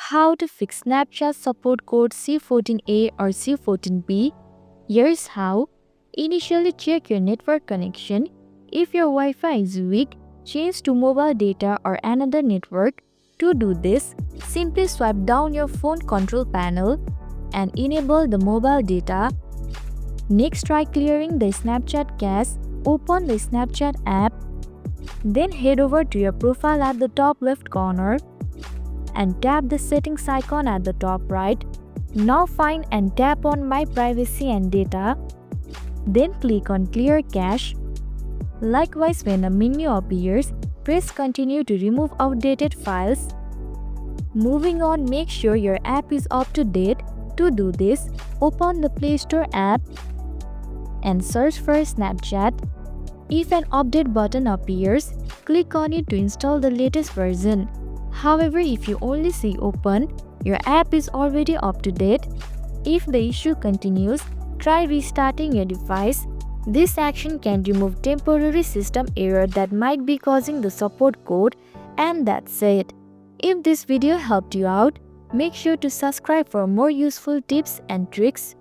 How to fix Snapchat support code C14A or C14B. Here's how. Initially check your network connection. If your Wi-Fi is weak, change to mobile data or another network. To do this, simply swipe down your phone control panel and enable the mobile data. Next, try clearing the Snapchat cache. Open the Snapchat app. Then head over to your profile at the top left corner and tap the settings icon at the top right. Now find and tap on My Privacy and Data. Then click on Clear Cache. Likewise, when a menu appears, press Continue to remove outdated files. Moving on, make sure your app is up to date. To do this, open the Play Store app and search for Snapchat. If an update button appears, click on it to install the latest version. However, if you only see Open, your app is already up to date. If the issue continues, try restarting your device. This action can remove temporary system error that might be causing the support code. And that's it. If this video helped you out, make sure to subscribe for more useful tips and tricks.